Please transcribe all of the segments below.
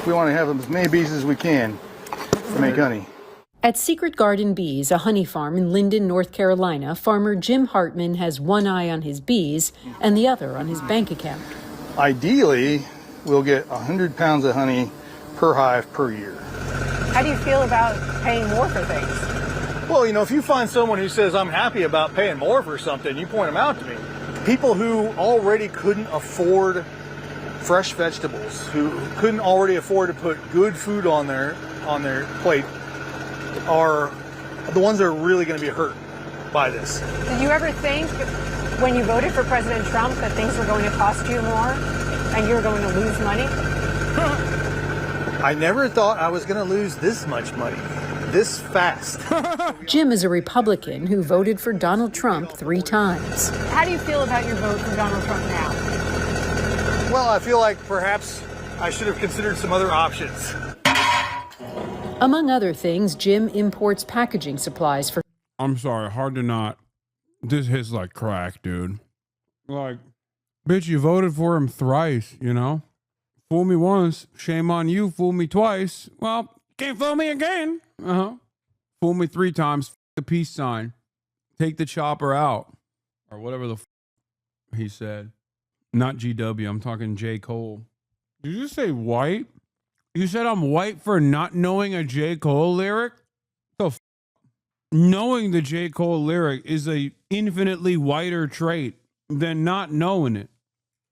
We want to have as many bees as we can to make honey. At Secret Garden Bees, a honey farm in Linden, North Carolina, farmer Jim Hartman has one eye on his bees and the other on his bank account. Ideally, we'll get 100 pounds of honey per hive per year. How do you feel about paying more for things? Well, you know, if you find someone who says, I'm happy about paying more for something, you point them out to me. People who already couldn't afford fresh vegetables, who couldn't already afford to put good food on their plate, are the ones that are really going to be hurt by this. Did you ever think when you voted for President Trump that things were going to cost you more and you were going to lose money? I never thought I was going to lose this much money, this fast. Jim is a Republican who voted for Donald Trump 3 times. How do you feel about your vote for Donald Trump now? Well, I feel like perhaps I should have considered some other options. Among other things, Jim imports packaging supplies for... I'm sorry, hard to not. This hits like crack, dude. Like, bitch, you voted for him thrice, you know? Fool me once, shame on you. Fool me twice, well, can't fool me again. Fool me 3 times, the peace sign. Take the chopper out. Or whatever the he said. Not GW, I'm talking J. Cole. Did you say white? You said I'm white for not knowing a J. Cole lyric? Knowing the J. Cole lyric is a infinitely whiter trait than not knowing it.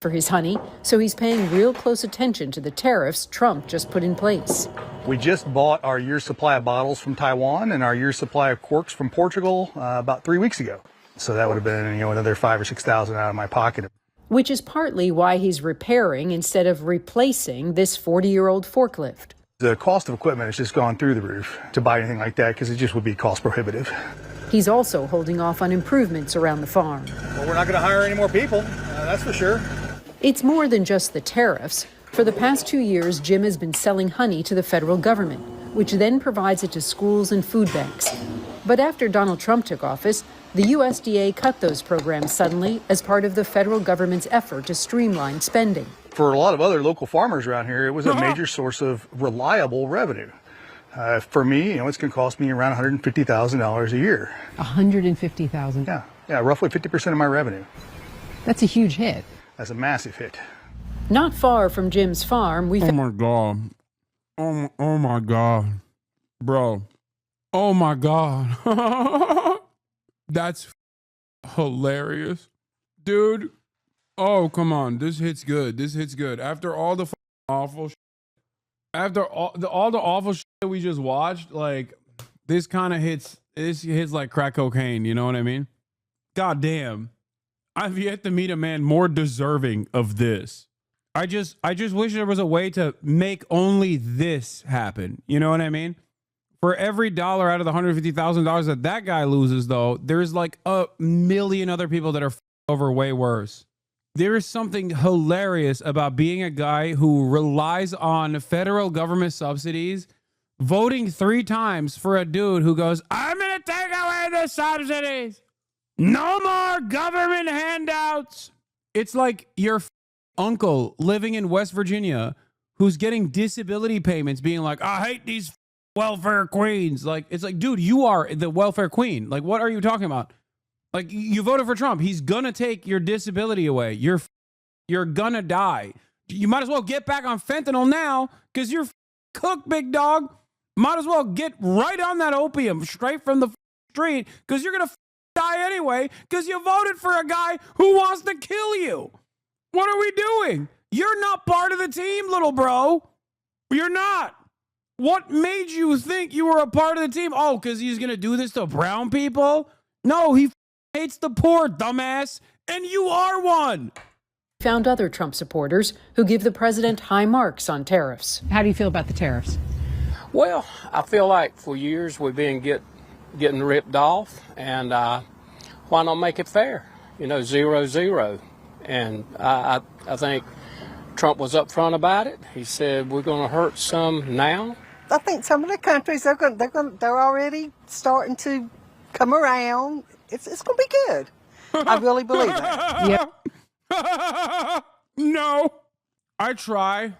For his honey, so he's paying real close attention to the tariffs Trump just put in place. We just bought our year's supply of bottles from Taiwan and our year's supply of corks from Portugal about 3 weeks ago. So that would have been, another $5,000 or $6,000 out of my pocket. Which is partly why he's repairing instead of replacing this 40-year-old forklift. The cost of equipment has just gone through the roof to buy anything like that because it just would be cost prohibitive. He's also holding off on improvements around the farm. Well, we're not going to hire any more people, that's for sure. It's more than just the tariffs. For the past 2 years, Jim has been selling honey to the federal government, which then provides it to schools and food banks. But after Donald Trump took office, the USDA cut those programs suddenly as part of the federal government's effort to streamline spending. For a lot of other local farmers around here, it was a major source of reliable revenue. For me, it's going to cost me around $150,000 a year. $150,000? Yeah, roughly 50% of my revenue. That's a huge hit. That's a massive hit. Not far from Jim's farm, we... Oh my God. Oh my God. Bro. Oh my God. That's hilarious. Dude. Oh, come on. This hits good. This hits good. After all the awful shit, after all the awful shit we just watched, like, this kind of hits like crack cocaine. You know what I mean? God damn. I've yet to meet a man more deserving of this. I just wish there was a way to make only this happen. You know what I mean? For every dollar out of the $150,000 that guy loses, though, there's like a million other people that are over way worse. There is something hilarious about being a guy who relies on federal government subsidies, voting 3 times for a dude who goes, I'm going to take away the subsidies. No more government handouts. It's like your uncle living in West Virginia who's getting disability payments being like, I hate these welfare queens. Like, it's like, dude, you are the welfare queen. Like, what are you talking about? Like, you voted for Trump. He's gonna take your disability away. You're gonna die. You might as well get back on fentanyl now because you're cooked, big dog. Might as well get right on that opium straight from the street because you're gonna die anyway because you voted for a guy who wants to kill you. What are we doing? You're not part of the team, little bro. You're not. What made you think you were a part of the team? Oh, because he's gonna do this to brown people? No, he hates the poor, dumbass, and you are one. Found other Trump supporters who give the president high marks on tariffs. How do you feel about the tariffs? Well, I feel like for years we've been getting ripped off, and why not make it fair? 0-0. And I think Trump was upfront about it. He said we're going to hurt some now. I think some of the countries they're already starting to come around. It's going to be good. I really believe that. Yep. No, I try.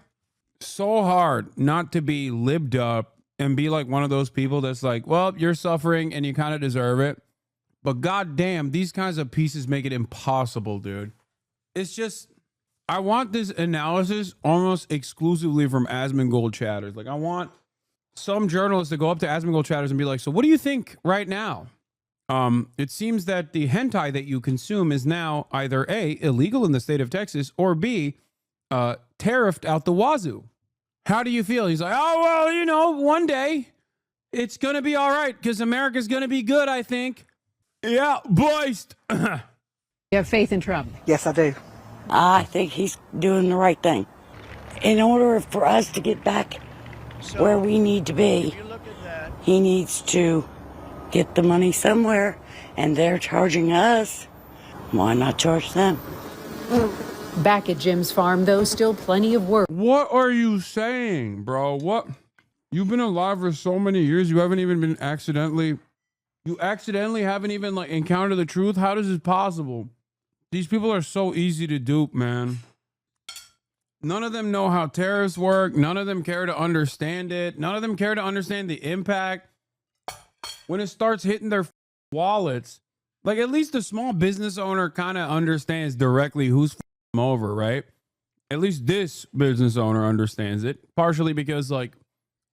so hard not to be libbed up and be like one of those people that's like, well, you're suffering and you kind of deserve it. But goddamn, these kinds of pieces make it impossible, dude. It's just, I want this analysis almost exclusively from Asmongold chatters. Like, I want some journalists to go up to Asmongold chatters and be like, so what do you think right now? It seems that the hentai that you consume is now either A, illegal in the state of Texas, or B, tariffed out the wazoo. How do you feel? He's like, oh, well, you know, one day it's going to be all right because America's going to be good, I think. Yeah, boist. You have faith in Trump? Yes, I do. I think he's doing the right thing. In order for us to get back where we need to be, he needs to get the money somewhere, and they're charging us. Why not charge them? Back at Jim's farm, though, still plenty of work. What are you saying, bro? What? You've been alive for so many years. You haven't even been you accidentally haven't even like encountered the truth. How is this possible? These people are so easy to dupe, man. None of them know how tariffs work. None of them care to understand it. None of them care to understand the impact when it starts hitting their wallets. Like, at least the small business owner kind of understands directly who's over, right? At least this business owner understands it, partially because like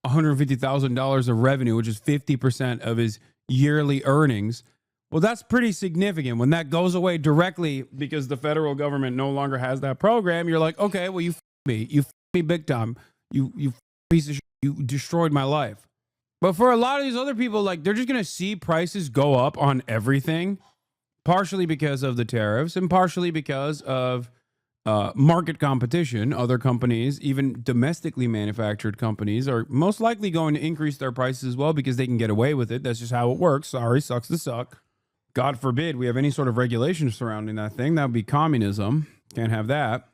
$150,000 of revenue, which is 50% of his yearly earnings. Well, that's pretty significant. When that goes away directly because the federal government no longer has that program, you're like, okay, well, you me. You me big time. You piece of shit. You destroyed my life. But for a lot of these other people, like, they're just going to see prices go up on everything, partially because of the tariffs and partially because of market competition. Other companies, even domestically manufactured companies, are most likely going to increase their prices as well because they can get away with it. That's just how it works. Sorry, sucks to suck. God forbid we have any sort of regulation surrounding that thing. That would be communism. Can't have that.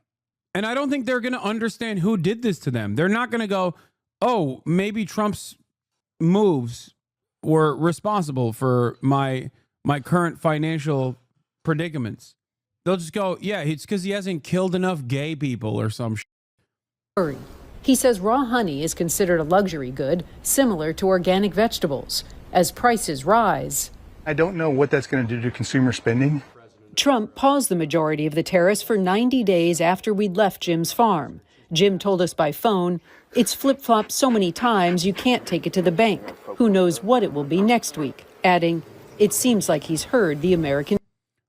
And I don't think they're going to understand who did this to them. They're not going to go, oh, maybe Trump's moves were responsible for my current financial predicaments. They'll just go, yeah, it's because he hasn't killed enough gay people or some shit. He says raw honey is considered a luxury good, similar to organic vegetables. As prices rise, I don't know what that's going to do to consumer spending. Trump paused the majority of the tariffs for 90 days after we'd left Jim's farm. Jim told us by phone, it's flip-flopped so many times you can't take it to the bank. Who knows what it will be next week? Adding, it seems like he's heard the American.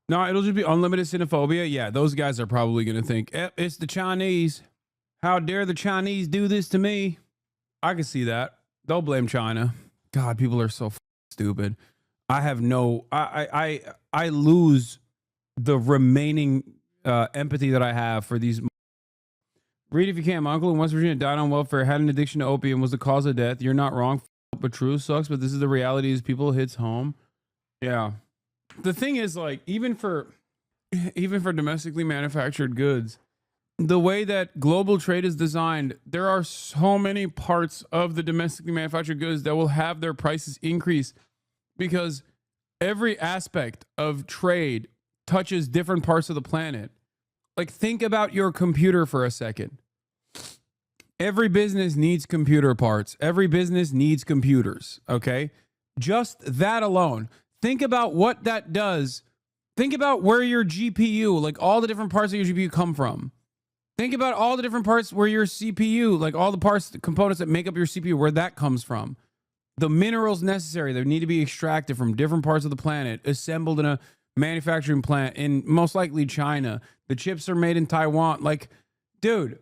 No, it'll just be unlimited xenophobia. Yeah, those guys are probably going to think, it's the Chinese. How dare the Chinese do this to me? I can see that. They'll blame China. God, people are so stupid. I have no, I lose the remaining empathy that I have for these. Read if you can. My uncle in West Virginia died on welfare, had an addiction to opium, was the cause of death. You're not wrong, but true. Sucks, but this is the reality. Is people hits home. Yeah. The thing is, like, even for domestically manufactured goods, the way that global trade is designed, there are so many parts of the domestically manufactured goods that will have their prices increase because every aspect of trade touches different parts of the planet. Like, think about your computer for a second. Every business needs computer parts. Every business needs computers, okay? Just that alone. Think about what that does. Think about where your GPU, like all the different parts of your GPU come from. Think about all the different parts where your CPU, like all the parts, the components that make up your CPU, where that comes from. The minerals necessary that need to be extracted from different parts of the planet, assembled in a manufacturing plant in most likely China. The chips are made in Taiwan. Like, dude,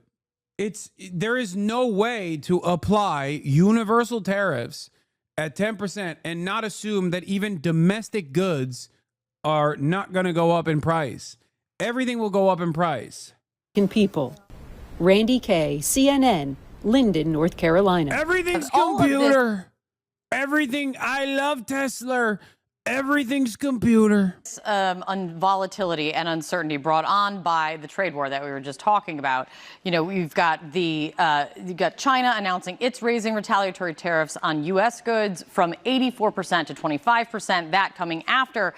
there is no way to apply universal tariffs at 10% and not assume that even domestic goods are not going to go up in price. Everything will go up in price. People. Randy Kay, CNN, Linden, North Carolina. Everything's computer. Everything. I love Tesla. Everything's computer. On volatility and uncertainty brought on by the trade war that we were just talking about. You know, you've got you've got China announcing it's raising retaliatory tariffs on U.S. goods from 84% to 25%. That coming after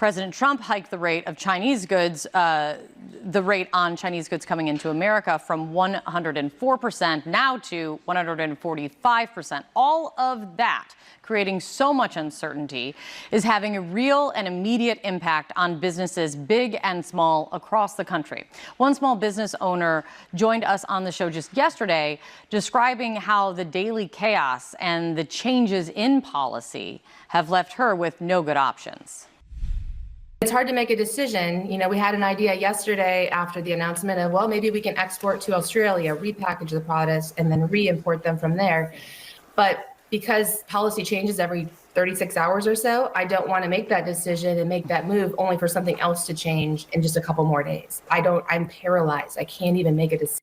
President Trump hiked the rate of Chinese goods, the rate on Chinese goods coming into America from 104% now to 145%. All of that, creating so much uncertainty, is having a real and immediate impact on businesses big and small across the country. One small business owner joined us on the show just yesterday describing how the daily chaos and the changes in policy have left her with no good options. It's hard to make a decision. You know, we had an idea yesterday after the announcement of, well, maybe we can export to Australia, repackage the products, and then re-import them from there. But because policy changes every 36 hours or so, I don't want to make that decision and make that move only for something else to change in just a couple more days. I'm paralyzed. I can't even make a decision.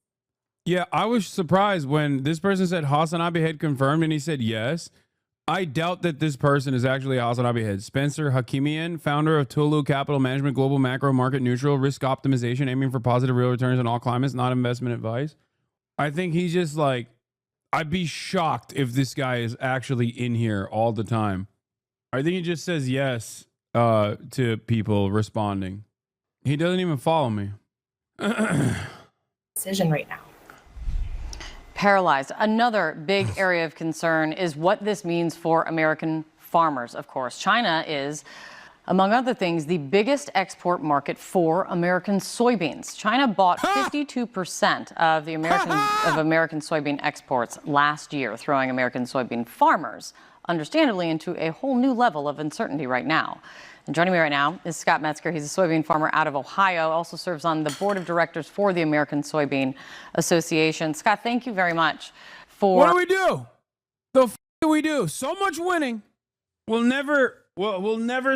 Yeah, I was surprised when this person said Hasanabi had confirmed and he said yes. I doubt that this person is actually Hasanabi head. Spencer Hakimian, founder of Tulu Capital Management, global macro market neutral risk optimization, aiming for positive real returns in all climates, not investment advice. I think he's just like, I'd be shocked if this guy is actually in here all the time. I think he just says yes to people responding. He doesn't even follow me. Decision right now. Paralyzed. Another big area of concern is what this means for American farmers, of course. China is, among other things, the biggest export market for American soybeans. China bought 52% of the American soybean exports last year, throwing American soybean farmers, understandably, into a whole new level of uncertainty right now. And joining me right now is Scott Metzger. He's a soybean farmer out of Ohio, also serves on the board of directors for the American Soybean Association. Scott, thank you very much for... What do we do? The f do we do? So much winning. We'll never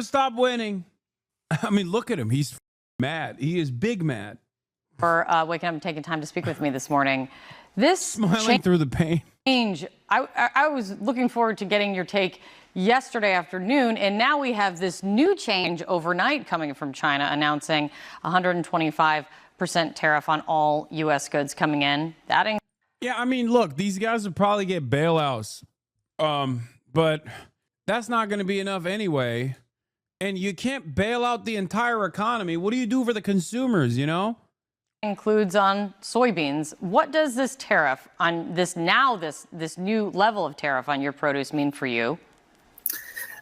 stop winning. I mean, look at him. He's mad. He is big mad. For waking up and taking time to speak with me this morning. This smiling through the pain. Change. I was looking forward to getting your take yesterday afternoon, and now we have this new change overnight coming from China announcing 125% tariff on all U.S. goods coming in. Yeah, I mean, look, these guys will probably get bailouts, but that's not going to be enough anyway. And you can't bail out the entire economy. What do you do for the consumers, you know? Includes on soybeans. What does this tariff on this new level of tariff on your produce mean for you?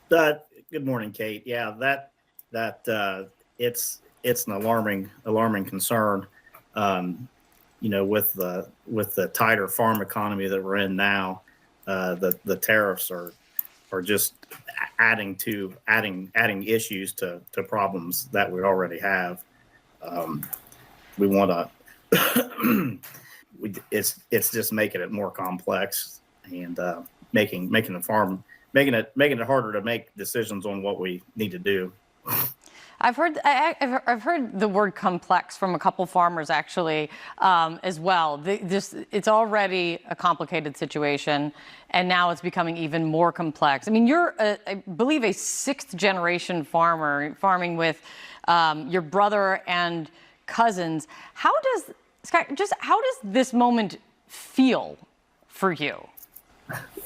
Good morning, Kate. Yeah, it's an alarming concern. You know, with the tighter farm economy that we're in now, the tariffs are just adding issues to problems that we already have. We want to. It's just making it more complex and making it harder to make decisions on what we need to do. I've heard the word complex from a couple farmers actually as well. It's already a complicated situation, and now it's becoming even more complex. I mean, you're, I believe, a sixth generation farmer, farming with your brother and cousins. How does this moment feel for you?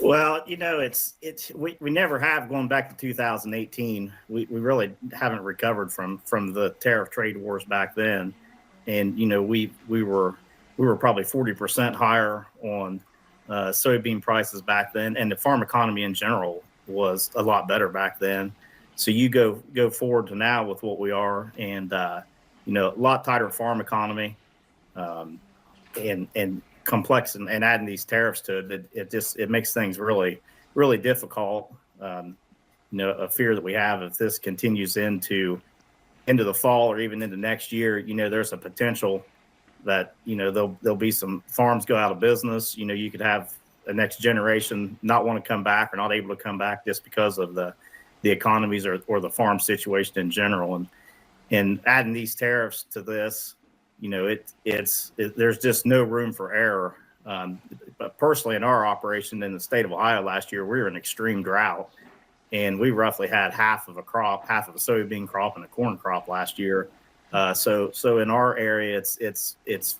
Well, you know, we never have, going back to 2018. We really haven't recovered from the tariff trade wars back then, and you know we were probably 40% higher on soybean prices back then, and the farm economy in general was a lot better back then. So you go forward to now with what we are, and you know, a lot tighter farm economy, and complex, and adding these tariffs to it, it makes things really, really difficult. You know, a fear that we have, if this continues into the fall or even into next year, you know, there's a potential that, you know, there'll be some farms go out of business. You know, you could have a next generation not want to come back or not able to come back just because of the economies or the farm situation in general. And adding these tariffs to this, you know, there's just no room for error. But personally, in our operation in the state of Ohio last year, we were in extreme drought, and we roughly had half of a soybean crop and a corn crop last year. So in our area, it's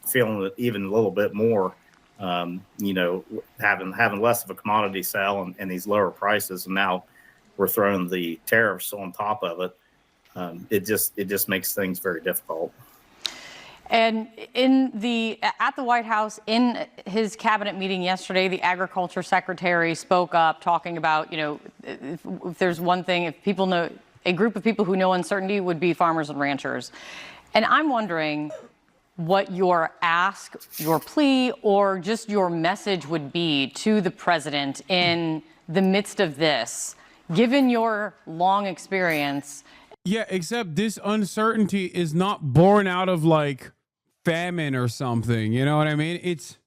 feeling even a little bit more. You know, having less of a commodity sale and these lower prices, and now we're throwing the tariffs on top of it. it just makes things very difficult. And at the White House, in his cabinet meeting yesterday, the agriculture secretary spoke up, talking about, if there's one thing, if people know, a group of people who know uncertainty would be farmers and ranchers. And I'm wondering what your ask, your plea, or just your message would be to the president in the midst of this, given your long experience. Yeah, except this uncertainty is not born out of like famine or something. You know what I mean? It's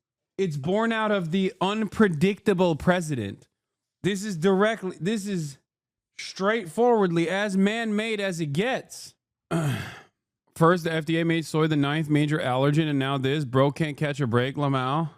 born out of the unpredictable president. This is straightforwardly as man-made as it gets. First, the FDA made soy the 9th major allergen, and now this. Bro can't catch a break, Lamau.